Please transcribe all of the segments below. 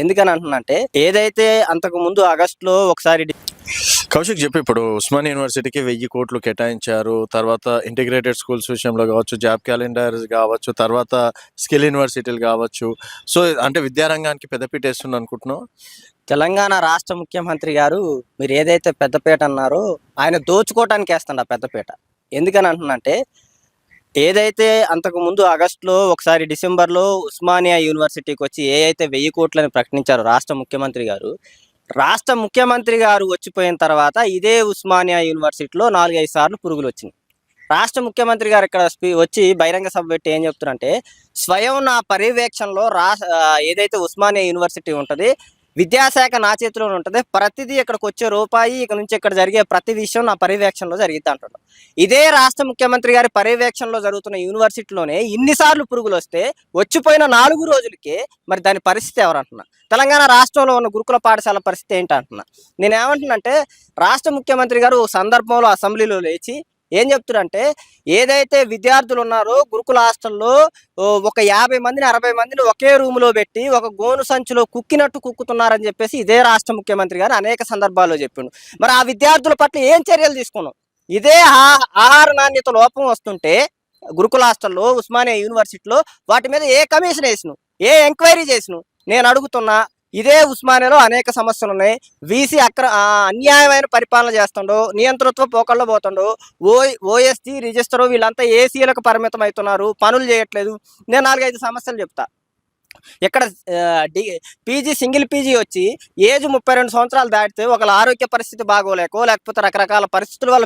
ఎందుకని అంటున్నంటే, ఏదైతే అంతకు ముందు ఆగస్టులో ఒకసారి కౌశిక్ చెప్పు. ఇప్పుడు ఉస్మానియా యూనివర్సిటీకి 1000 కోట్లు కేటాయించారు. తర్వాత ఇంటిగ్రేటెడ్ స్కూల్స్ విషయంలో కావచ్చు, జాబ్ క్యాలెండర్ కావచ్చు, తర్వాత స్కిల్ యూనివర్సిటీలు కావచ్చు. సో అంటే విద్యారంగానికి పెద్దపీట వేస్తుంది అనుకుంటున్నావు. తెలంగాణ రాష్ట్ర ముఖ్యమంత్రి గారు మీరు ఏదైతే పెద్దపీట అన్నారో ఆయన దోచుకోవటానికి వేస్తాడు ఆ పెద్దపీట. ఎందుకని అంటున్నంటే, ఏదైతే అంతకు ముందు ఆగస్టులో ఒకసారి డిసెంబర్లో ఉస్మానియా యూనివర్సిటీకి వచ్చి ఏ అయితే 1000 కోట్లని ప్రకటించారో రాష్ట్ర ముఖ్యమంత్రి గారు వచ్చిపోయిన తర్వాత ఇదే ఉస్మానియా యూనివర్సిటీలో 4-5 సార్లు పురుగులు వచ్చినాయి. రాష్ట్ర ముఖ్యమంత్రి గారు ఇక్కడ వచ్చి బహిరంగ సభ పెట్టి ఏం చెప్తున్నారంటే, స్వయం నా పర్యవేక్షణలో ఏదైతే ఉస్మానియా యూనివర్సిటీ ఉంటుంది, విద్యాశాఖ నా చేతిలోనే ఉంటుంది, ప్రతిదీ ఇక్కడికి వచ్చే రూపాయి ఇక నుంచి ఇక్కడ జరిగే ప్రతి విషయం నా పర్యవేక్షణలో జరిగిద్ది అంటున్నాడు. ఇదే రాష్ట్ర ముఖ్యమంత్రి గారి పర్యవేక్షణలో జరుగుతున్న యూనివర్సిటీలోనే ఇన్నిసార్లు పురుగులు వస్తే వచ్చిపోయిన 4 రోజులకే మరి దాని పరిస్థితి ఎవరంటున్నా? తెలంగాణ రాష్ట్రంలో ఉన్న గురుకుల పాఠశాల పరిస్థితి ఏంటంటున్నా? నేనేమంటున్నానంటే, రాష్ట్ర ముఖ్యమంత్రి గారు సందర్భంలో అసెంబ్లీలో లేచి ఏం చెప్తున్నారంటే, ఏదైతే విద్యార్థులు ఉన్నారో గురుకుల హాస్టల్లో ఒక 50 మందిని 60 మందిని ఒకే రూములో పెట్టి ఒక గోను సంచిలో కుక్కినట్టు కుక్కుతున్నారని చెప్పేసి ఇదే రాష్ట్ర ముఖ్యమంత్రి గారు అనేక సందర్భాల్లో చెప్పిండు. మరి ఆ విద్యార్థుల పట్ల ఏం చర్యలు తీసుకున్నాం? ఇదే ఆహార నాణ్యత లోపం వస్తుంటే గురుకుల హాస్టల్లో ఉస్మానియా యూనివర్సిటీలో వాటి మీద ఏ కమిషన్ వేసిను, ఏ ఎంక్వైరీ చేసిను? నేను అడుగుతున్నా. ఇదే ఉస్మానియాలో అనేక సమస్యలు ఉన్నాయి. వీసీ అన్యాయమైన పరిపాలన చేస్తుండో, నియంతృత్వ పోకల్లో పోతుండో, ఓఎస్టీ రిజిస్టర్ వీళ్ళంతా ఏసీలకు పరిమితం అవుతున్నారు, పనులు చేయట్లేదు. నేను 4-5 సమస్యలు చెప్తా. ఇక్కడ సింగిల్ పీజీ వచ్చి ఏజ్ 32 సంవత్సరాలు దాటితే ఒకళ్ళ ఆరోగ్య పరిస్థితి బాగోలేకో లేకపోతే రకరకాల పరిస్థితుల వల్ల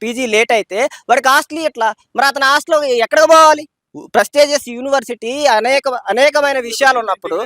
పీజీ లేట్ అయితే వాడికి హాస్టల్ ఎట్లా? మరి అతని హాస్టల్ ఎక్కడికి పోవాలి? ప్రెస్టీజియస్ యూనివర్సిటీ అనేకమైన విషయాలు ఉన్నప్పుడు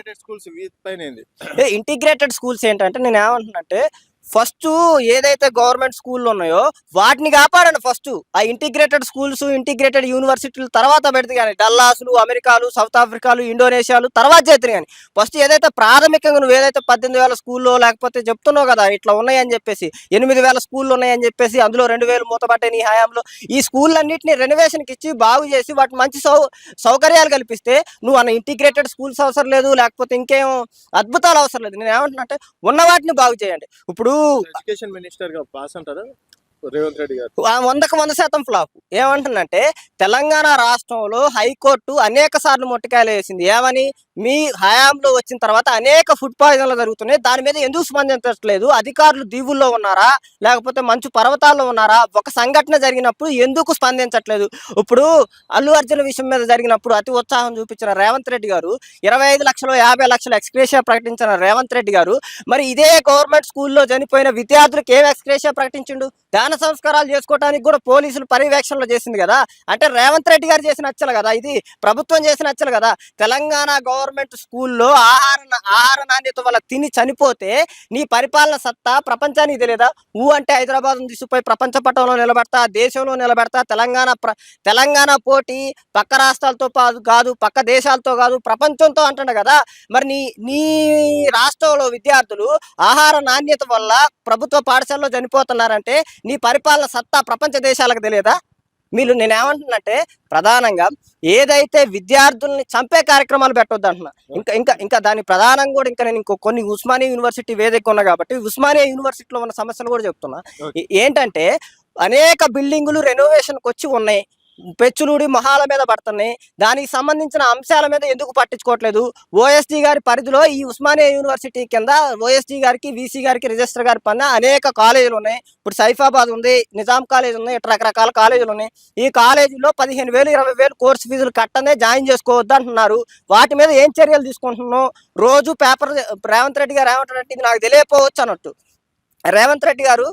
ఇంటిగ్రేటెడ్ స్కూల్స్ ఏంటంటే, నేను ఏమంటున్నానంటే, ఫస్ట్ ఏదైతే గవర్నమెంట్ స్కూళ్ళు ఉన్నాయో వాటిని కాపాడండి. ఫస్ట్ ఆ ఇంటిగ్రేటెడ్ స్కూల్స్ ఇంటిగ్రేటెడ్ యూనివర్సిటీలు తర్వాత పెడితే కానీ, డల్లాసులు అమెరికాలు సౌత్ ఆఫ్రికాలు ఇండోనేషియాలు తర్వాత చేతురు కానీ, ఫస్ట్ ఏదైతే ప్రాథమికంగా నువ్వు ఏదైతే 18,000 స్కూల్లో లేకపోతే చెప్తున్నావు కదా ఇట్లా ఉన్నాయని చెప్పేసి, 8,000 స్కూళ్ళు ఉన్నాయని చెప్పేసి అందులో 2,000 మూతపడ్డాయి నీ హయాంలో. ఈ స్కూళ్ళన్నింటినీ రెనోవేషన్కి ఇచ్చి బాగు చేసి వాటి మంచి సౌకర్యాలు కల్పిస్తే నువ్వు అన్న ఇంటిగ్రేటెడ్ స్కూల్స్ అవసరం లేదు, లేకపోతే ఇంకేం అద్భుతాలు అవసరం లేదు. నేను ఏమంటున్నా, ఉన్న వాటిని బాగు చేయండి. ఇప్పుడు ఎడ్యుకేషన్ మినిస్టర్ గా పాస్ అంటారా రేవంత్ రెడ్డి గారు? 100% ఫ్లాప్. ఏమంటున్నంటే, తెలంగాణ రాష్ట్రంలో హైకోర్టు అనేక సార్లు మొట్టికాయలు వేసింది. ఏమని? మీ హయాంలో వచ్చిన తర్వాత అనేక ఫుడ్ పాయిజన్లు జరుగుతున్నాయి, దాని మీద ఎందుకు స్పందించట్లేదు? అధికారులు దీవుల్లో ఉన్నారా లేకపోతే మంచు పర్వతాల్లో ఉన్నారా? ఒక సంఘటన జరిగినప్పుడు ఎందుకు స్పందించట్లేదు? ఇప్పుడు అల్లు అర్జున్ విషయం మీద జరిగినప్పుడు అతి ఉత్సాహం చూపించిన రేవంత్ రెడ్డి గారు 25 లక్షలు 50 లక్షలు ఎక్స్గ్రేషియా ప్రకటించిన రేవంత్ రెడ్డి గారు మరి ఇదే గవర్నమెంట్ స్కూల్లో చనిపోయిన విద్యార్థులకు ఏం ఎక్స్గ్రేషియా ప్రకటించిండు? దాన సంస్కారాలు చేసుకోవడానికి కూడా పోలీసులు పర్యవేక్షణలో చేసింది కదా. అంటే రేవంత్ రెడ్డి గారు చేసిన హత్యలు కదా, ఇది ప్రభుత్వం చేసిన హత్యలు కదా. తెలంగాణ గవర్నమెంట్ స్కూల్లో ఆహార నాణ్యత వల్ల తిని చనిపోతే నీ పరిపాలన సత్తా ప్రపంచానికి తెలియదా? అంటే హైదరాబాద్ తీసుకుపోయి ప్రపంచ పటంలో నిలబెడతా, దేశంలో నిలబెడతా, తెలంగాణ పోటీ పక్క రాష్ట్రాలతో కాదు, పక్క దేశాలతో కాదు, ప్రపంచంతో అంటుండ కదా. మరి నీ రాష్ట్రంలో విద్యార్థులు ఆహార నాణ్యత వల్ల ప్రభుత్వ పాఠశాలలో చనిపోతున్నారంటే నీ పరిపాలన సత్తా ప్రపంచ దేశాలకు తెలియదా? నేనేమంటున్నంటే, ప్రధానంగా ఏదైతే విద్యార్థుల్ని చంపే కార్యక్రమాలు పెట్టొద్దు అంటున్నా. ఇంకా దాని ప్రధానంగా కూడా నేను కొన్ని ఉస్మానియా యూనివర్సిటీ వేదిక ఉన్నా కాబట్టి ఉస్మానియా యూనివర్సిటీలో ఉన్న సమస్యలు కూడా చెప్తున్నా. ఏంటంటే, అనేక బిల్డింగులు రెనోవేషన్కి వచ్చి ఉన్నాయి, పెచ్చులుడి మొహాల మీద పడుతున్నాయి, దానికి సంబంధించిన అంశాల మీద ఎందుకు పట్టించుకోవట్లేదు? ఓఎస్డీ గారి పరిధిలో ఈ ఉస్మానియా యూనివర్సిటీ కింద ఓఎస్డీ గారికి వీసీ గారికి రిజిస్టర్ గారి పైన అనేక కాలేజీలు ఉన్నాయి. ఇప్పుడు సైఫాబాద్ ఉంది, నిజాం కాలేజ్ ఉంది, ఇట్లా రకరకాల కాలేజీలు ఉన్నాయి. ఈ కాలేజీలో 15,000 20,000 కోర్సు ఫీజులు కట్టనే జాయిన్ చేసుకోవద్దు అంటున్నారు. వాటి మీద ఏం చర్యలు తీసుకుంటున్నావు? రోజు పేపర్ రేవంత్ రెడ్డి గారు ఏమంటారంటే, ఇది నాకు తెలియకపోవచ్చు అన్నట్టు. రేవంత్ రెడ్డి గారు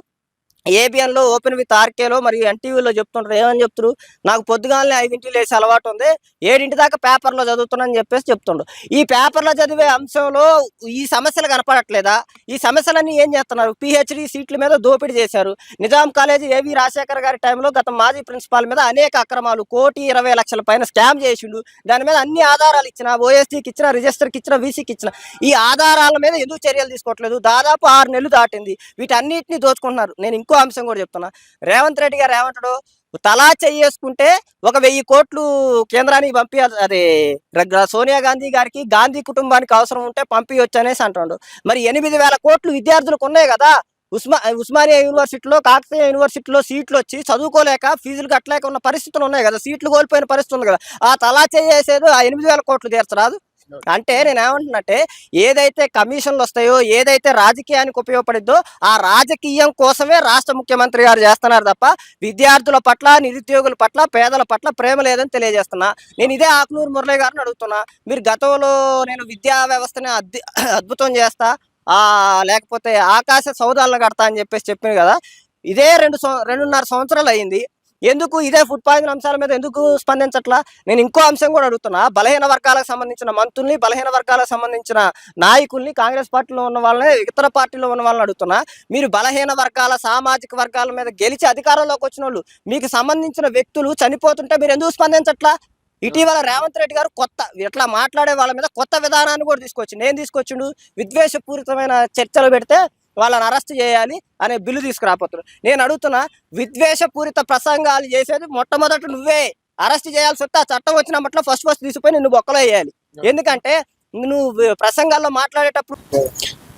ఏబిఎన్లో ఓపెన్ విత్ ఆర్కేలో మరియు ఎన్టీవీలో చెప్తుంటారు. ఏమని చెప్తారు? నాకు పొద్దుగానే 5 లేసి అలవాటు ఉంది, 7 దాకా పేపర్లో చదువుతున్నానని చెప్పేసి చెప్తుండ్రు. ఈ పేపర్లో చదివే అంశంలో ఈ సమస్యలు కనపడట్లేదా? ఈ సమస్యలన్నీ ఏం చేస్తున్నారు? పిహెచ్డి సీట్ల మీద దోపిడీ చేశారు. నిజాం కాలేజీ ఏవి రాజశేఖర్ గారి టైంలో గత మాజీ ప్రిన్సిపాల్ మీద అనేక అక్రమాలు, 1,20,00,000 పైన స్కామ్ చేసిండు. దాని మీద అన్ని ఆధారాలు ఇచ్చిన, ఓఎస్డీకి ఇచ్చిన, రిజిస్టర్కి ఇచ్చిన, వీసీకి ఇచ్చిన. ఈ ఆధారాల మీద ఎందుకు చర్యలు తీసుకోవట్లేదు? దాదాపు 6 నెలలు దాటింది, వీటన్నిటిని దోచుకుంటున్నారు. నేను ఇంకో అంశం కూడా చెప్తున్నా. రేవంత్ రెడ్డి గారు ఏమంటాడు? తలా చెయ్యేసుకుంటే ఒక 1000 కోట్లు కేంద్రానికి పంపించాలి. అది సోనియా గాంధీ గారికి, గాంధీ కుటుంబానికి అవసరం ఉంటే పంపించొచ్చు అనేసి అంటుండు. మరి 8,000 కోట్లు విద్యార్థులకు ఉన్నాయి కదా. ఉస్మానియా యూనివర్సిటీలో, కాకతీయ యూనివర్సిటీలో సీట్లు వచ్చి చదువుకోలేక ఫీజులు కట్టలేక ఉన్న పరిస్థితులు ఉన్నాయి కదా, సీట్లు కోల్పోయిన పరిస్థితి ఉంది కదా. ఆ తలా చేసేది ఆ 8,000 కోట్లు తీర్చరాదు. అంటే నేనేమంటున్నట్టే, ఏదైతే కమిషన్లు వస్తాయో, ఏదైతే రాజకీయానికి ఉపయోగపడిద్దో ఆ రాజకీయం కోసమే రాష్ట్ర ముఖ్యమంత్రి గారు చేస్తున్నారు తప్ప విద్యార్థుల పట్ల, నిరుద్యోగుల పట్ల, పేదల పట్ల ప్రేమ లేదని తెలియజేస్తున్నా. నేను ఇదే ఆకునూరు మురళి గారిని అడుగుతున్నా. మీరు గతంలో నేను విద్యా వ్యవస్థని అద్భుతం చేస్తా, లేకపోతే ఆకాశ సౌదాలను కడతా అని చెప్పింది కదా. ఇదే 2.5 సంవత్సరాలు అయింది. ఎందుకు ఇదే ఫుడ్ పాయిజన్ అంశాల మీద ఎందుకు స్పందించట్లా? నేను ఇంకో అంశం కూడా అడుగుతున్నా. బలహీన వర్గాలకు సంబంధించిన మంత్రుల్ని, బలహీన వర్గాలకు సంబంధించిన నాయకుల్ని, కాంగ్రెస్ పార్టీలో ఉన్న వాళ్ళని, ఇతర పార్టీలో ఉన్న వాళ్ళని అడుగుతున్నా. మీరు బలహీన వర్గాల, సామాజిక వర్గాల మీద గెలిచి అధికారంలోకి వచ్చిన వాళ్ళు, మీకు సంబంధించిన వ్యక్తులు చనిపోతుంటే మీరు ఎందుకు స్పందించట్లా? ఇటీవల రేవంత్ రెడ్డి గారు ఇట్లా మాట్లాడే వాళ్ళ మీద కొత్త విధానాన్ని కూడా తీసుకొచ్చిండు. ఏం తీసుకొచ్చిండు? విద్వేషపూరితమైన చర్చలు పెడితే వాళ్ళని అరెస్ట్ చేయాలి అనే బిల్లు తీసుకురాపోతున్నాడు. నేను అడుగుతున్నా, విద్వేషపూరిత ప్రసంగాలు చేసేది మొట్టమొదటి నువ్వే. అరెస్ట్ చేయాల్సి వస్తే ఆ చట్టం వచ్చిన మట్లో ఫస్ట్ తీసుకుపోయి నిన్ను బొక్కలో వేయాలి. ఎందుకంటే నువ్వు ప్రసంగాల్లో మాట్లాడేటప్పుడు